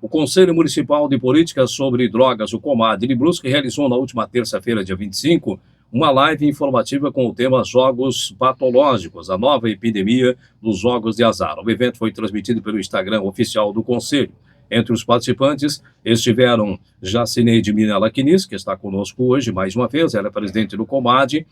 O Conselho Municipal de Políticas sobre Drogas, o COMAD de Brusque, realizou na última terça-feira, dia 25, uma live informativa com o tema Jogos Patológicos, a nova epidemia dos jogos de azar. O evento foi transmitido pelo Instagram oficial do Conselho. Entre os participantes estiveram Jacineide Minella Quinis, que está conosco hoje mais uma vez, ela é presidente do COMAD,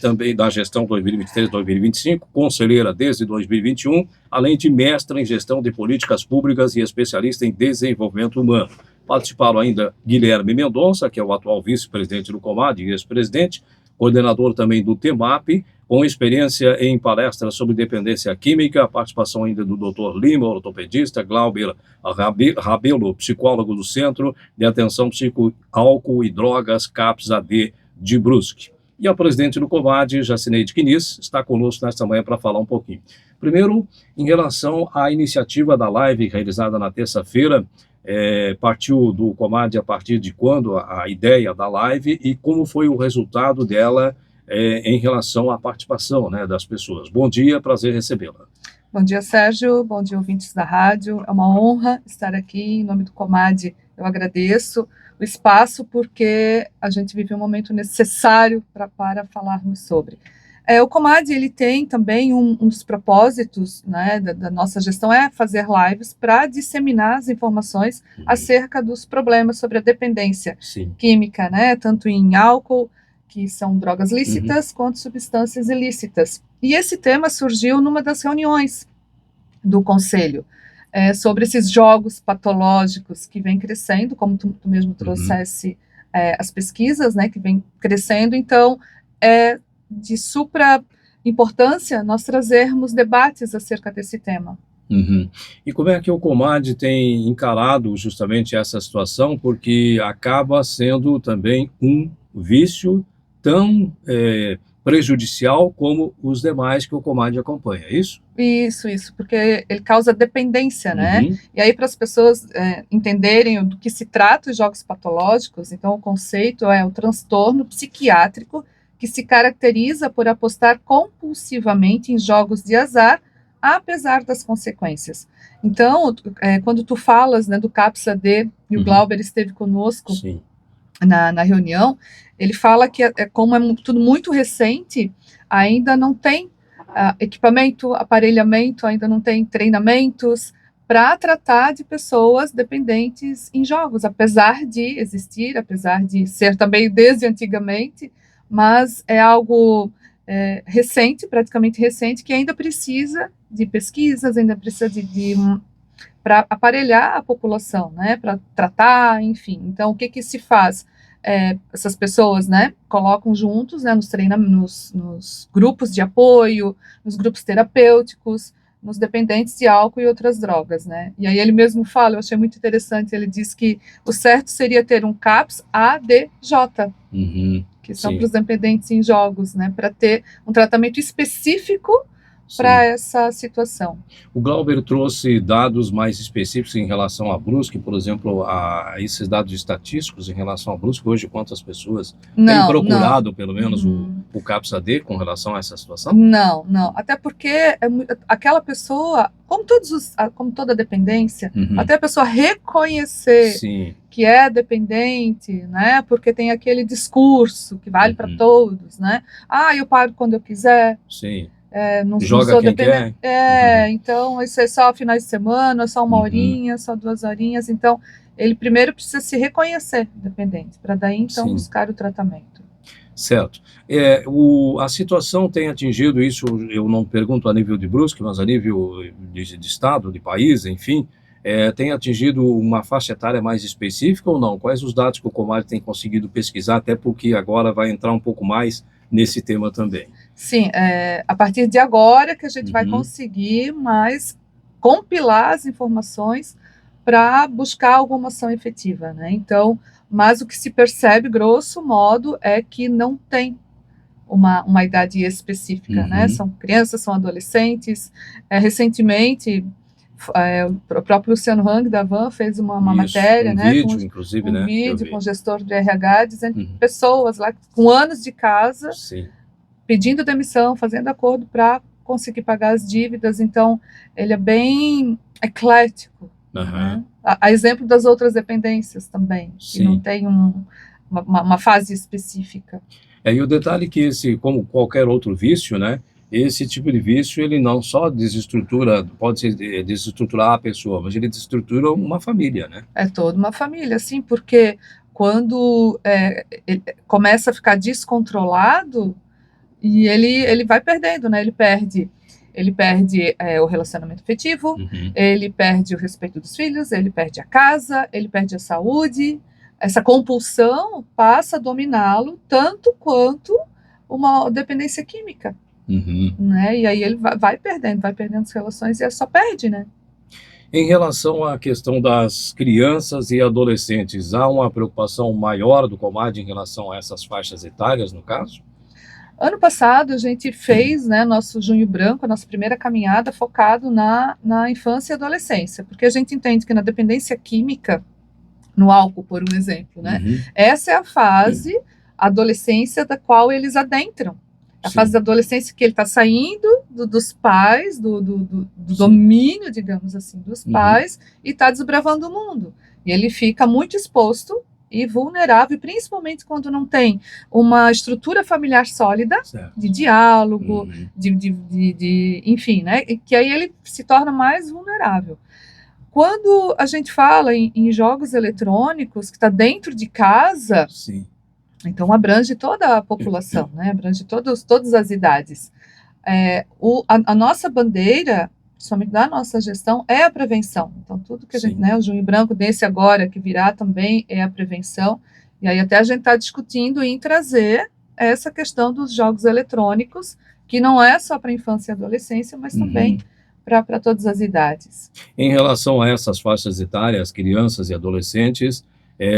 também da gestão 2023-2025, conselheira desde 2021, além de mestra em gestão de políticas públicas e especialista em desenvolvimento humano. Participaram ainda Guilherme Mendonça, que é o atual vice-presidente do COMAD e ex-presidente, coordenador também do TEMAP, com experiência em palestras sobre dependência química, a participação ainda do Dr. Lima, ortopedista, Glauber Rabelo, psicólogo do Centro de Atenção Psico-Álcool e Drogas, CAPS-AD de Brusque. E a presidente do COMAD, Jacineide Quinis, está conosco nesta manhã para falar um pouquinho. Primeiro, em relação à iniciativa da live realizada na terça-feira, partiu do COMAD a partir de quando a ideia da live e como foi o resultado dela em relação à participação, né, das pessoas. Bom dia, prazer recebê-la. Bom dia, Sérgio. Bom dia, ouvintes da rádio. É uma honra estar aqui em nome do COMAD. Eu agradeço o espaço porque a gente vive um momento necessário para falarmos sobre. O COMAD ele tem também um dos propósitos, né, da nossa gestão é fazer lives para disseminar as informações acerca dos problemas sobre a dependência química, né, tanto em álcool, que são drogas lícitas, quanto substâncias ilícitas. E esse tema surgiu numa das reuniões do Conselho, sobre esses jogos patológicos que vem crescendo, como tu mesmo trouxesse as pesquisas, né, que vem crescendo. Então, é de supra importância nós trazermos debates acerca desse tema. E como é que o COMAD tem encarado justamente essa situação, porque acaba sendo também um vício tão prejudicial como os demais que o COMAD acompanha, é isso? Isso, porque ele causa dependência, né? E aí, para as pessoas entenderem do que se trata os jogos patológicos, então o conceito é o transtorno psiquiátrico que se caracteriza por apostar compulsivamente em jogos de azar, apesar das consequências. Então, quando tu falas, né, do CAPS-AD, e o Glauber esteve conosco na reunião, ele fala que como é tudo muito recente, ainda não tem equipamento, aparelhamento, ainda não tem treinamentos para tratar de pessoas dependentes em jogos, apesar de existir, apesar de ser também desde antigamente, mas é algo recente, praticamente recente, que ainda precisa de pesquisas, ainda precisa para aparelhar a população, né, para tratar, enfim. Então, o que se faz? Essas pessoas, né, colocam juntos, né, nos grupos de apoio, nos grupos terapêuticos, nos dependentes de álcool e outras drogas, né. E aí ele mesmo fala, eu achei muito interessante, ele diz que o certo seria ter um CAPS-ADJ, que são para os dependentes em jogos, né, para ter um tratamento específico para essa situação. O Glauber trouxe dados mais específicos em relação a Brusque, por exemplo, a esses dados estatísticos em relação a Brusque, hoje quantas pessoas têm procurado, pelo menos, o CAPS-AD com relação a essa situação? Não, até porque aquela pessoa, como toda dependência, até a pessoa reconhecer que é dependente, né, porque tem aquele discurso que vale para todos, né, eu paro quando eu quiser. Não joga sou quem dependente. quer. Então isso é só finais de semana, só uma horinha, só 2 horinhas. Então ele primeiro precisa se reconhecer dependente, para daí então buscar o tratamento. Certo. A situação tem atingido isso, eu não pergunto a nível de Brusque, mas a nível de estado, de país, enfim, tem atingido uma faixa etária mais específica ou não? Quais os dados que o COMAD tem conseguido pesquisar, até porque agora vai entrar um pouco mais nesse tema também? Sim, a partir de agora que a gente vai conseguir mais compilar as informações para buscar alguma ação efetiva, né? Então, mas o que se percebe, grosso modo, é que não tem uma idade específica, né? São crianças, são adolescentes. Recentemente, o próprio Luciano Hang da Van fez uma matéria, né? Vídeo, inclusive, um vídeo com o gestor de RH, dizendo que pessoas lá com anos de casa, pedindo demissão, fazendo acordo para conseguir pagar as dívidas. Então, ele é bem eclético, né? a exemplo das outras dependências também, Sim. que não tem uma fase específica. E o detalhe é que esse, como qualquer outro vício, né, esse tipo de vício, ele não só desestrutura, pode desestruturar a pessoa, mas ele desestrutura uma família, né? É toda uma família, sim, porque quando ele começa a ficar descontrolado, e ele vai perdendo, né? Ele perde o relacionamento afetivo, ele perde o respeito dos filhos, ele perde a casa, ele perde a saúde. Essa compulsão passa a dominá-lo tanto quanto uma dependência química, né? E aí ele vai perdendo as relações e só perde, né? Em relação à questão das crianças e adolescentes, há uma preocupação maior do COMAD em relação a essas faixas etárias, no caso? Ano passado, a gente fez, né, nosso Junho Branco, a nossa primeira caminhada, focado na infância e adolescência, porque a gente entende que na dependência química, no álcool, por um exemplo, né, essa é a fase, a adolescência da qual eles adentram. A fase da adolescência que ele está saindo dos pais, do domínio, digamos assim, dos pais, e está desbravando o mundo. E ele fica muito exposto e vulnerável, principalmente quando não tem uma estrutura familiar sólida, de diálogo, enfim, né? Que aí ele se torna mais vulnerável. Quando a gente fala em jogos eletrônicos, que está dentro de casa, então abrange toda a população, né? Abrange todas as idades. A nossa bandeira, principalmente da nossa gestão, é a prevenção. Então, tudo que a gente, né, o Junho Branco desse agora, que virá também, é a prevenção. E aí até a gente está discutindo em trazer essa questão dos jogos eletrônicos, que não é só para infância e adolescência, mas também para todas as idades. Em relação a essas faixas etárias, crianças e adolescentes,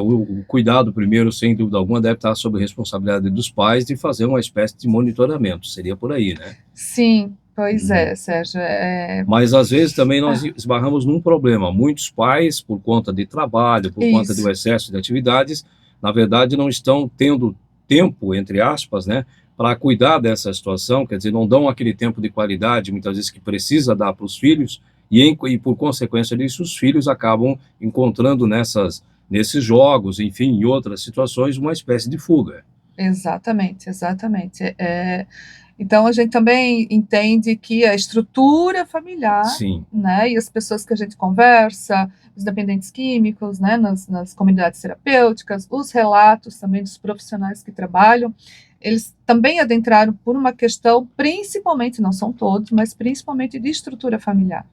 o cuidado primeiro, sem dúvida alguma, deve estar sob a responsabilidade dos pais de fazer uma espécie de monitoramento. Seria por aí, né? Sim. Pois é, Sérgio. Mas, às vezes, também nós esbarramos num problema. Muitos pais, por conta de trabalho, por conta do excesso de atividades, na verdade, não estão tendo tempo, entre aspas, né, para cuidar dessa situação, quer dizer, não dão aquele tempo de qualidade, muitas vezes, que precisa dar para os filhos, e, por consequência disso, os filhos acabam encontrando nesses jogos, enfim, em outras situações, uma espécie de fuga. Exatamente. Então, a gente também entende que a estrutura familiar, né, e as pessoas que a gente conversa, os dependentes químicos, né, nas comunidades terapêuticas, os relatos também dos profissionais que trabalham, eles também adentraram por uma questão, principalmente, não são todos, mas principalmente de estrutura familiar.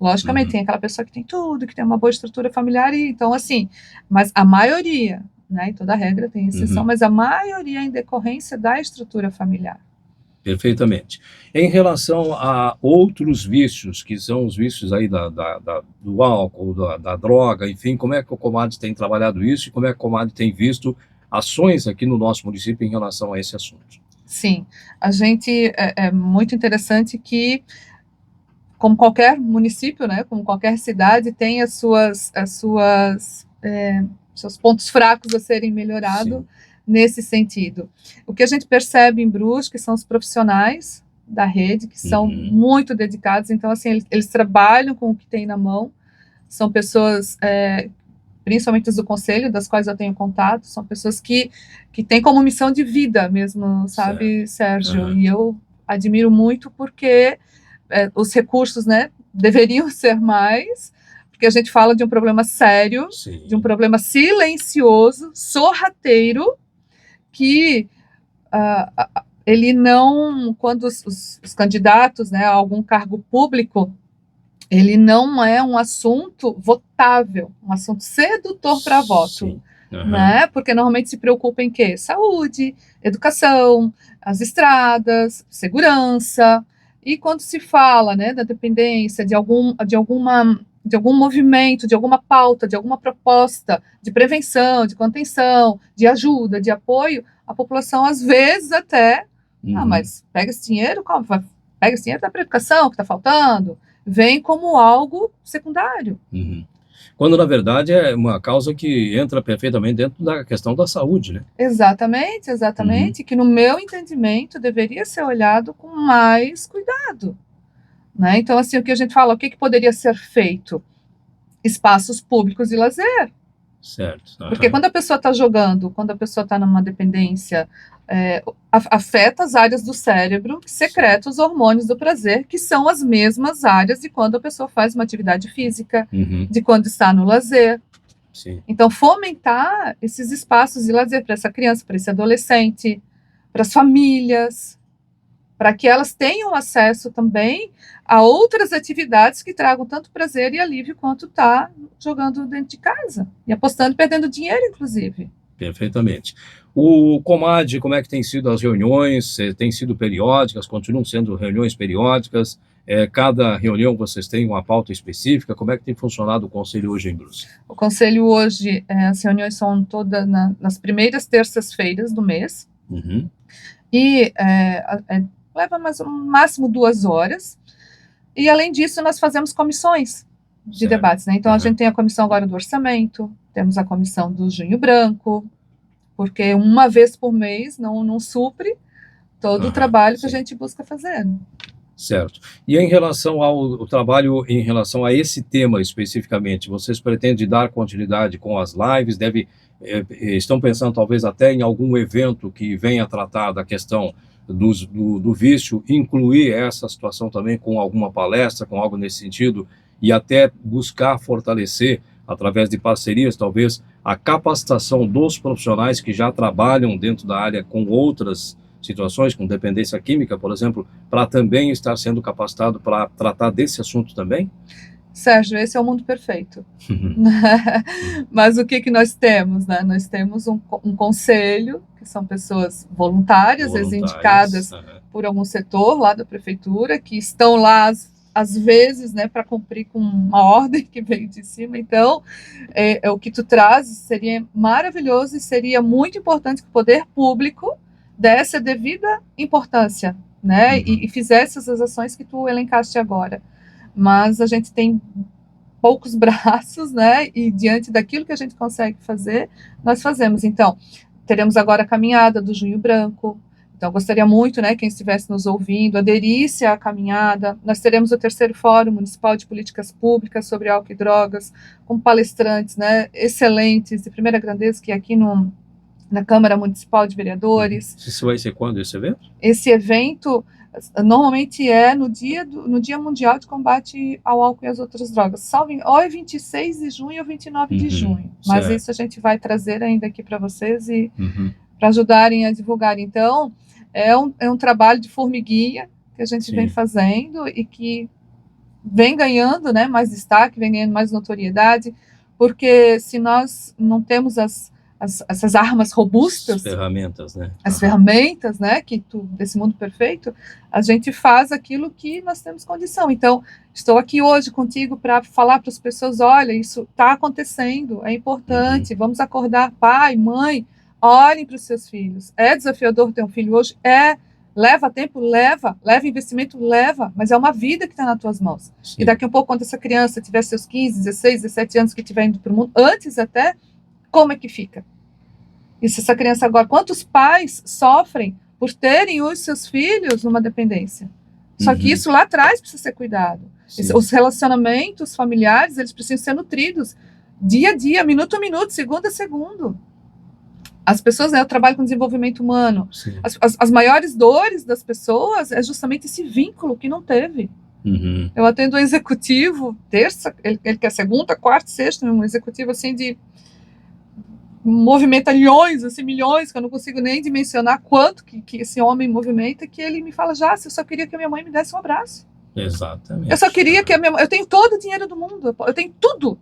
Logicamente, tem aquela pessoa que tem tudo, que tem uma boa estrutura familiar, e então, assim, mas a maioria, né, e toda regra tem exceção, mas a maioria é em decorrência da estrutura familiar. Perfeitamente. Em relação a outros vícios, que são os vícios aí do álcool, da droga, enfim, como é que o COMAD tem trabalhado isso e como é que o COMAD tem visto ações aqui no nosso município em relação a esse assunto? Sim, a gente, é muito interessante que, como qualquer município, né, como qualquer cidade, tem seus pontos fracos a serem melhorados. Nesse sentido. O que a gente percebe em Brusque são os profissionais da rede, que são muito dedicados, então, assim, eles trabalham com o que tem na mão, são pessoas, principalmente do conselho, das quais eu tenho contato, são pessoas que têm como missão de vida mesmo, sabe, Sérgio? E eu admiro muito porque os recursos, né, deveriam ser mais, porque a gente fala de um problema sério, de um problema silencioso, sorrateiro, que ele não, quando os candidatos, né, a algum cargo público, ele não é um assunto votável, um assunto sedutor para voto, né? Porque normalmente se preocupa em quê? Saúde, educação, as estradas, segurança. E quando se fala, né, da dependência, de algum movimento, de alguma pauta, de alguma proposta de prevenção, de contenção, de ajuda, de apoio, a população às vezes até, mas pega esse dinheiro, pega esse dinheiro da educação que está faltando, vem como algo secundário. Quando, na verdade, é uma causa que entra perfeitamente dentro da questão da saúde, né? Exatamente, que no meu entendimento deveria ser olhado com mais cuidado. Né? Então, assim, o que a gente fala, o que poderia ser feito? espaços públicos de lazer. Certo. Porque quando a pessoa está jogando, quando a pessoa está numa dependência, afeta as áreas do cérebro que secretam os hormônios do prazer, que são as mesmas áreas de quando a pessoa faz uma atividade física, de quando está no lazer. Sim. Então, fomentar esses espaços de lazer para essa criança, para esse adolescente, para as famílias, para que elas tenham acesso também a outras atividades que tragam tanto prazer e alívio quanto está jogando dentro de casa, e apostando e perdendo dinheiro, inclusive. Perfeitamente. O Comad, como é que tem sido as reuniões? Têm sido periódicas? Continuam sendo reuniões periódicas? Cada reunião vocês têm uma pauta específica? Como é que tem funcionado o Conselho hoje em Brusque? O Conselho hoje, as reuniões são todas nas primeiras terças-feiras do mês, e leva mais no máximo 2 horas, e além disso nós fazemos comissões de debates, né? Então a gente tem a comissão agora do orçamento, temos a comissão do Junho Branco, porque uma vez por mês não supre todo o trabalho que a gente busca fazer. Certo. E em relação ao trabalho, em relação a esse tema especificamente, vocês pretendem dar continuidade com as lives? Estão pensando talvez até em algum evento que venha tratar da questão do vício, incluir essa situação também com alguma palestra, com algo nesse sentido, e até buscar fortalecer, através de parcerias, talvez, a capacitação dos profissionais que já trabalham dentro da área com outras situações, com dependência química, por exemplo, para também estar sendo capacitado para tratar desse assunto também? Sérgio, esse é o mundo perfeito. Mas o que nós temos, né? Nós temos um conselho, que são pessoas voluntárias indicadas por algum setor lá da prefeitura, que estão lá às vezes, né, para cumprir com uma ordem que veio de cima. Então, o que tu trazes seria maravilhoso e seria muito importante que o poder público desse a devida importância, né, e fizesse essas ações que tu elencaste agora. Mas a gente tem poucos braços, né, e diante daquilo que a gente consegue fazer, nós fazemos. Então, teremos agora a caminhada do Junho Branco. Então, gostaria muito, né, quem estivesse nos ouvindo, aderisse à caminhada. Nós teremos o 3º Fórum Municipal de Políticas Públicas sobre álcool e drogas, com palestrantes, né, excelentes, de primeira grandeza, que é aqui na Câmara Municipal de Vereadores. Isso vai ser quando, esse evento? Esse evento normalmente é no Dia Mundial de Combate ao Álcool e às Outras Drogas. Ou é 26 de junho ou 29 de junho. Mas isso a gente vai trazer ainda aqui para vocês e para ajudarem a divulgar. Então, é um trabalho de formiguinha que a gente vem fazendo e que vem ganhando, né, mais destaque, vem ganhando mais notoriedade, porque se nós não temos essas armas robustas, as ferramentas, né? As ferramentas, né, desse mundo perfeito, a gente faz aquilo que nós temos condição. Então, estou aqui hoje contigo para falar para as pessoas, olha, isso está acontecendo, é importante, vamos acordar, pai, mãe, olhem para os seus filhos. É desafiador ter um filho hoje? Leva tempo? Leva investimento? Leva, mas é uma vida que está nas tuas mãos. E daqui a pouco, quando essa criança tiver seus 15, 16, 17 anos que estiver indo para o mundo, antes até, como é que fica? E se essa criança agora, quantos pais sofrem por terem os seus filhos numa dependência? Só que isso lá atrás precisa ser cuidado. Os relacionamentos familiares, eles precisam ser nutridos dia a dia, minuto a minuto, segundo a segundo. As pessoas, né, eu trabalho com desenvolvimento humano. As maiores dores das pessoas é justamente esse vínculo que não teve. Eu atendo um executivo, terça, ele quer segunda, quarta, sexta, um executivo assim de movimenta milhões, que eu não consigo nem dimensionar quanto que esse homem movimenta, que ele me fala, eu só queria que a minha mãe me desse um abraço. Exatamente. Eu só queria que a minha mãe, eu tenho todo o dinheiro do mundo, eu tenho tudo.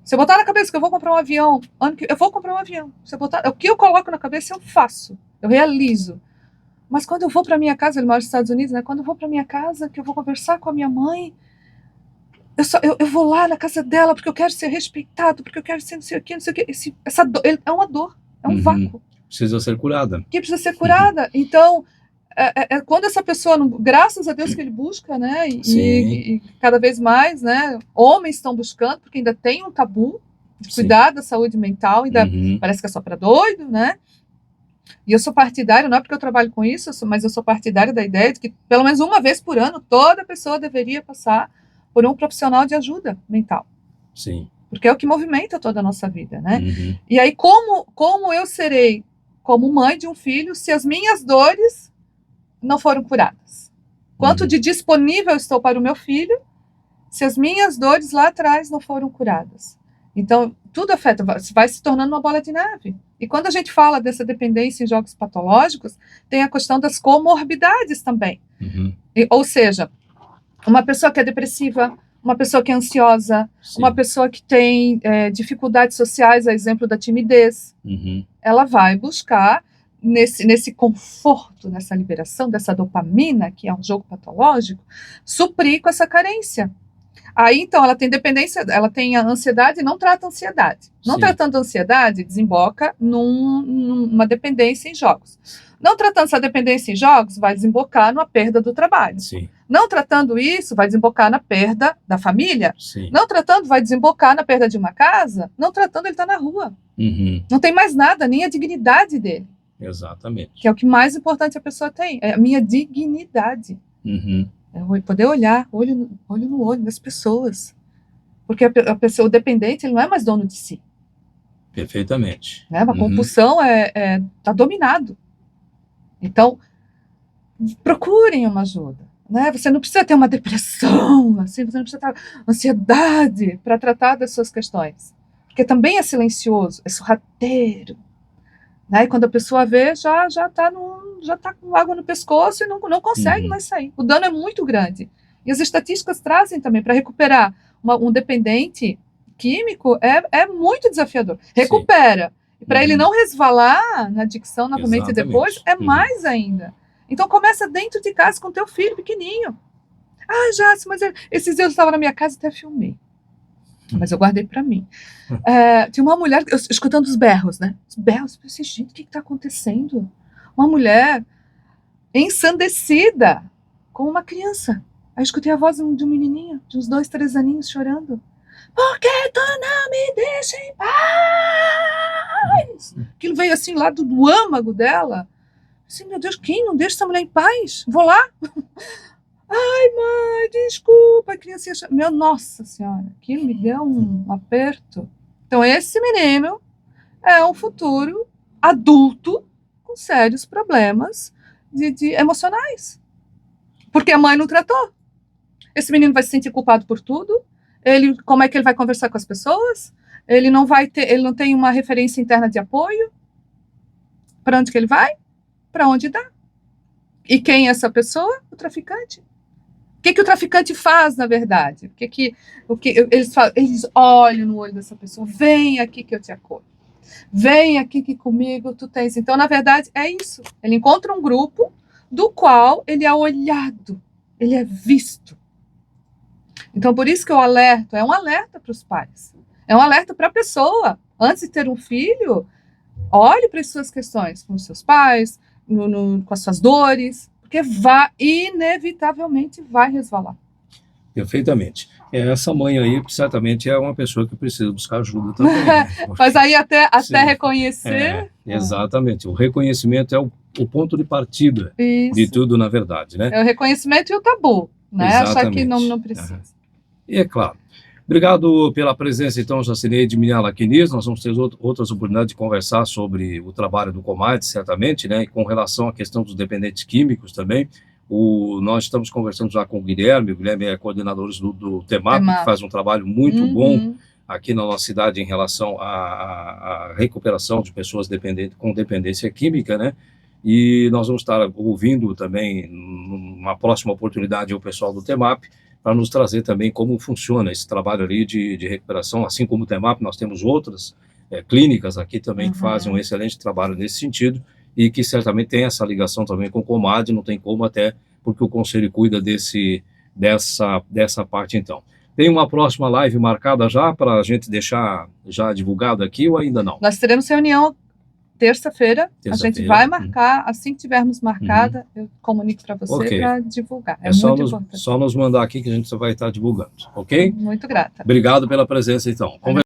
Se eu botar na cabeça que eu vou comprar um avião, eu vou comprar um avião. Se eu botar, o que eu coloco na cabeça, eu faço, eu realizo. Mas quando eu vou para minha casa, ele mora nos Estados Unidos, né? Quando eu vou para minha casa, que eu vou conversar com a minha mãe, eu vou lá na casa dela porque eu quero ser respeitado, porque eu quero ser não sei o quê. Essa dor, é uma dor, é um vácuo. Precisa ser curada. Que precisa ser curada. Então, quando essa pessoa, graças a Deus que ele busca, né? E cada vez mais, né? Homens estão buscando, porque ainda tem um tabu de cuidar da saúde mental, ainda parece que é só para doido, né? E eu sou partidária, não é porque eu trabalho com isso, mas eu sou partidária da ideia de que pelo menos uma vez por ano toda pessoa deveria passar por um profissional de ajuda mental. Sim. Porque é o que movimenta toda a nossa vida, né? E aí, como eu serei como mãe de um filho se as minhas dores não foram curadas? Quanto de disponível eu estou para o meu filho se as minhas dores lá atrás não foram curadas? Então, tudo afeta, vai se tornando uma bola de neve. E quando a gente fala dessa dependência em jogos patológicos, tem a questão das comorbidades também. Ou seja, uma pessoa que é depressiva, uma pessoa que é ansiosa, sim, uma pessoa que tem dificuldades sociais, a exemplo da timidez, ela vai buscar nesse conforto, nessa liberação dessa dopamina, que é um jogo patológico, suprir com essa carência. Aí, então, ela tem dependência, ela tem a ansiedade e não trata a ansiedade. Não, sim, tratando a ansiedade, desemboca numa dependência em jogos. Não tratando essa dependência em jogos, vai desembocar numa perda do trabalho. Sim. Não tratando isso, vai desembocar na perda da família. Sim. Não tratando, vai desembocar na perda de uma casa. Não tratando, ele está na rua. Não tem mais nada, nem a dignidade dele. Exatamente. Que é o que mais importante a pessoa tem, é a minha dignidade. É poder olhar, olho no olho das pessoas. Porque a pessoa, o dependente, ele não é mais dono de si. Perfeitamente. Né? Uma compulsão está dominado. Então, procurem uma ajuda. Né? Você não precisa ter uma depressão, assim, você não precisa ter ansiedade para tratar das suas questões. Porque também é silencioso, é sorrateiro. Né? E quando a pessoa vê, já está com água no pescoço e não consegue mais sair. O dano é muito grande. E as estatísticas trazem também, para recuperar um dependente químico, é muito desafiador. Recupera. E para ele não resvalar na adicção novamente depois, é mais ainda. Então começa dentro de casa com teu filho pequenininho. Ah, Jássio, mas esses dias eu estava na minha casa e até filmei. Mas eu guardei para mim. Tinha uma mulher, escutando os berros, né? Os berros, eu pensei, gente, o que está acontecendo? Uma mulher ensandecida com uma criança. Aí eu escutei a voz de um menininho, de uns 2, 3 aninhos, chorando. Por que tu não me deixa em paz? Aquilo veio assim lá do âmago dela. Assim, meu Deus, quem não deixa essa mulher em paz? Vou lá. Ai, mãe, desculpa, a criança... Meu, nossa senhora, aquilo me deu um aperto. Então, esse menino é um futuro adulto com sérios problemas emocionais. Porque a mãe não tratou. Esse menino vai se sentir culpado por tudo. Como é que ele vai conversar com as pessoas? Ele não tem uma referência interna de apoio. Para onde que ele vai? Para onde dá. E quem é essa pessoa? O traficante. O que o traficante faz, na verdade? Eles olham no olho dessa pessoa. Vem aqui que eu te acolho. Vem aqui que comigo tu tens. Então, na verdade, é isso. Ele encontra um grupo do qual ele é olhado. Ele é visto. Então, por isso que o alerta é um alerta para os pais. É um alerta para a pessoa. Antes de ter um filho, olhe para as suas questões com os seus pais, com as suas dores, porque inevitavelmente vai resvalar. Perfeitamente. Essa mãe aí, certamente, é uma pessoa que precisa buscar ajuda também. Né? Mas aí até reconhecer... Exatamente. O reconhecimento é o ponto de partida de tudo, na verdade. Né? É o reconhecimento e o tabu. Né? Achar que não precisa. E é claro. Obrigado pela presença, então, Jacineide Minhala-Quinis. Nós vamos ter outras oportunidades de conversar sobre o trabalho do COMAD, certamente, né? E com relação à questão dos dependentes químicos também. Nós estamos conversando já com o Guilherme. O Guilherme é coordenador do TEMAP, que faz um trabalho muito bom aqui na nossa cidade em relação à recuperação de pessoas com dependência química, né? E nós vamos estar ouvindo também, numa próxima oportunidade, o pessoal do TEMAP, para nos trazer também como funciona esse trabalho ali de recuperação. Assim como o TEMAP, nós temos outras clínicas aqui também que fazem um excelente trabalho nesse sentido e que certamente tem essa ligação também com o COMAD, não tem como, até porque o Conselho cuida dessa parte então. Tem uma próxima live marcada já para a gente deixar já divulgado aqui ou ainda não? Nós teremos reunião terça-feira, a gente vai marcar, assim que tivermos marcada, eu comunico para você para divulgar. É muito importante. Só nos mandar aqui que a gente vai estar divulgando, ok? Muito grata. Obrigado pela presença, então.